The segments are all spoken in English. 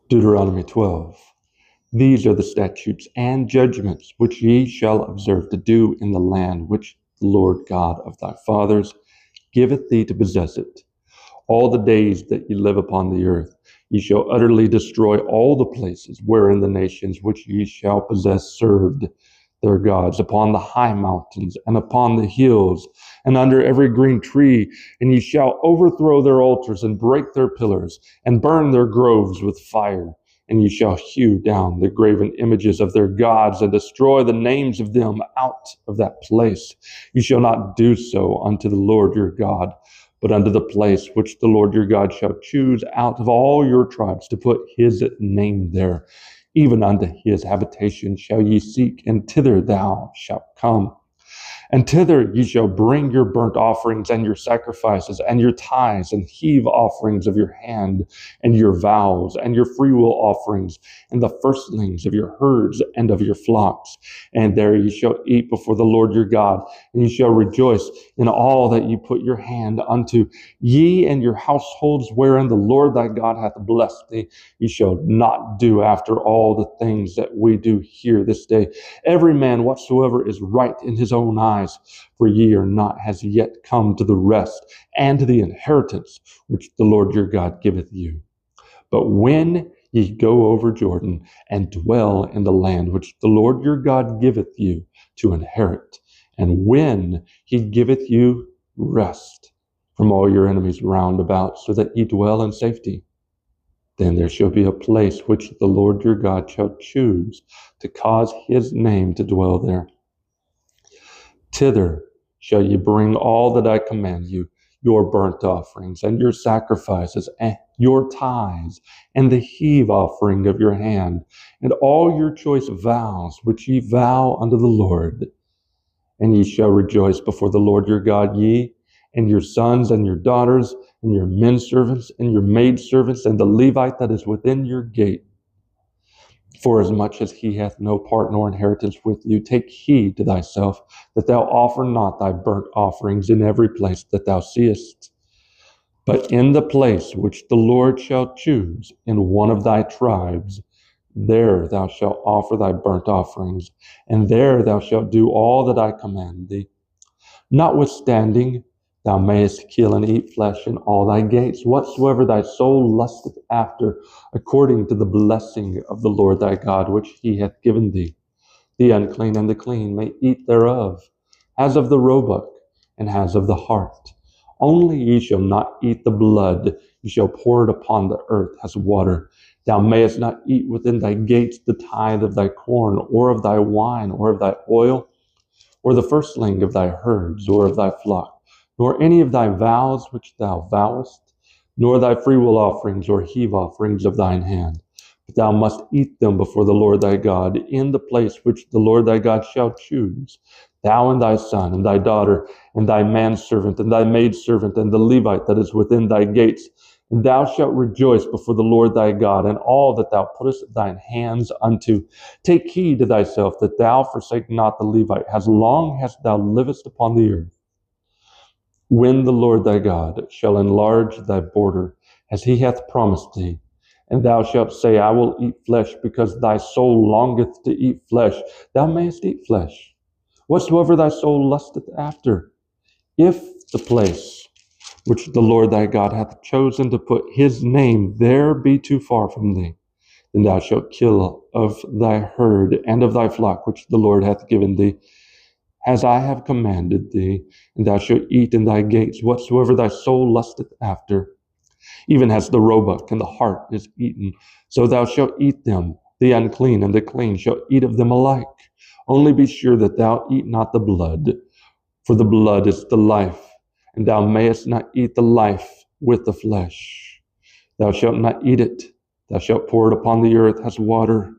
Deuteronomy 12. These are the statutes and judgments which ye shall observe to do in the land which the Lord God of thy fathers giveth thee to possess it. All the days that ye live upon the earth, ye shall utterly destroy all the places wherein the nations which ye shall possess served their gods, upon the high mountains and upon the hills and under every green tree, and ye shall overthrow their altars and break their pillars and burn their groves with fire. And ye shall hew down the graven images of their gods and destroy the names of them out of that place. You shall not do so unto the Lord your God, but unto the place which the Lord your God shall choose out of all your tribes to put his name there. Even unto his habitation shall ye seek, and thither thou shalt come. And thither ye shall bring your burnt offerings and your sacrifices and your tithes and heave offerings of your hand and your vows and your freewill offerings and the firstlings of your herds and of your flocks. And there ye shall eat before the Lord your God, and ye shall rejoice in all that ye put your hand unto, ye and your households wherein the Lord thy God hath blessed thee. Ye shall not do after all the things that we do here this day, every man whatsoever is right in his own eyes. For ye are not as yet come to the rest and to the inheritance which the Lord your God giveth you. But when ye go over Jordan and dwell in the land which the Lord your God giveth you to inherit, and when he giveth you rest from all your enemies round about, so that ye dwell in safety, then there shall be a place which the Lord your God shall choose to cause his name to dwell there. Thither shall ye bring all that I command you, your burnt offerings and your sacrifices and your tithes and the heave offering of your hand and all your choice vows which ye vow unto the Lord. And ye shall rejoice before the Lord your God, ye and your sons and your daughters and your men servants and your maid servants and the Levite that is within your gate. For as much as he hath no part nor inheritance with you, take heed to thyself that thou offer not thy burnt offerings in every place that thou seest, but in the place which the Lord shall choose in one of thy tribes, there thou shalt offer thy burnt offerings, and there thou shalt do all that I command thee. Notwithstanding, thou mayest kill and eat flesh in all thy gates, whatsoever thy soul lusteth after, according to the blessing of the Lord thy God, which he hath given thee. The unclean and the clean may eat thereof, as of the roebuck, and as of the hart. Only ye shall not eat the blood, ye shall pour it upon the earth as water. Thou mayest not eat within thy gates the tithe of thy corn, or of thy wine, or of thy oil, or the firstling of thy herds, or of thy flock, nor any of thy vows which thou vowest, nor thy freewill offerings or heave offerings of thine hand. But thou must eat them before the Lord thy God in the place which the Lord thy God shall choose, thou and thy son and thy daughter and thy manservant and thy maidservant and the Levite that is within thy gates. And thou shalt rejoice before the Lord thy God in all that thou puttest thine hands unto. Take heed to thyself that thou forsake not the Levite, as long as thou livest upon the earth. When the Lord thy God shall enlarge thy border, as he hath promised thee, and thou shalt say, I will eat flesh, because thy soul longeth to eat flesh, thou mayest eat flesh, whatsoever thy soul lusteth after. If the place which the Lord thy God hath chosen to put his name there be too far from thee, then thou shalt kill of thy herd and of thy flock which the Lord hath given thee, as I have commanded thee, and thou shalt eat in thy gates whatsoever thy soul lusteth after. Even as the roebuck and the hart is eaten, so thou shalt eat them. The unclean and the clean shall eat of them alike. Only be sure that thou eat not the blood, for the blood is the life, and thou mayest not eat the life with the flesh. Thou shalt not eat it. Thou shalt pour it upon the earth as water.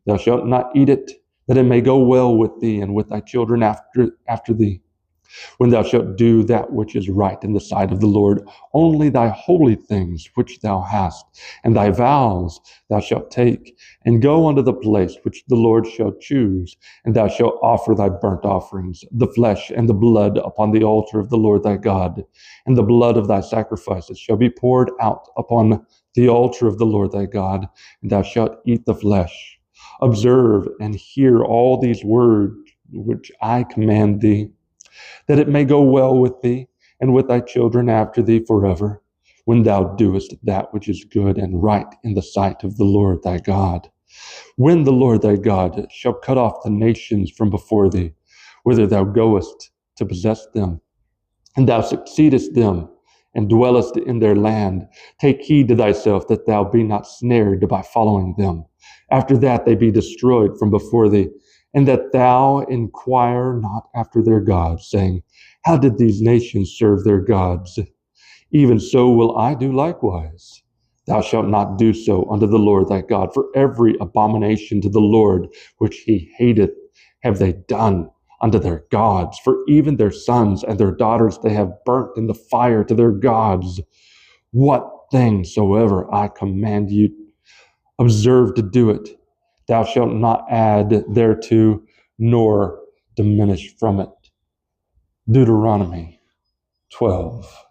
Thou shalt not eat it, that it may go well with thee and with thy children after thee. When thou shalt do that which is right in the sight of the Lord, only thy holy things which thou hast, and thy vows thou shalt take, and go unto the place which the Lord shall choose, and thou shalt offer thy burnt offerings, the flesh and the blood upon the altar of the Lord thy God, and the blood of thy sacrifices shall be poured out upon the altar of the Lord thy God, and thou shalt eat the flesh. Observe and hear all these words which I command thee, that it may go well with thee and with thy children after thee forever, when thou doest that which is good and right in the sight of the Lord thy God. When the Lord thy God shall cut off the nations from before thee, whither thou goest to possess them, and thou succeedest them, and dwellest in their land, take heed to thyself that thou be not snared by following them. After that they be destroyed from before thee, and that thou inquire not after their gods, saying, how did these nations serve their gods? Even so will I do likewise. Thou shalt not do so unto the Lord thy God, for every abomination to the Lord which he hateth have they done unto their gods, for even their sons and their daughters they have burnt in the fire to their gods. What thing soever I command you, observe to do it. Thou shalt not add thereto, nor diminish from it. Deuteronomy 12.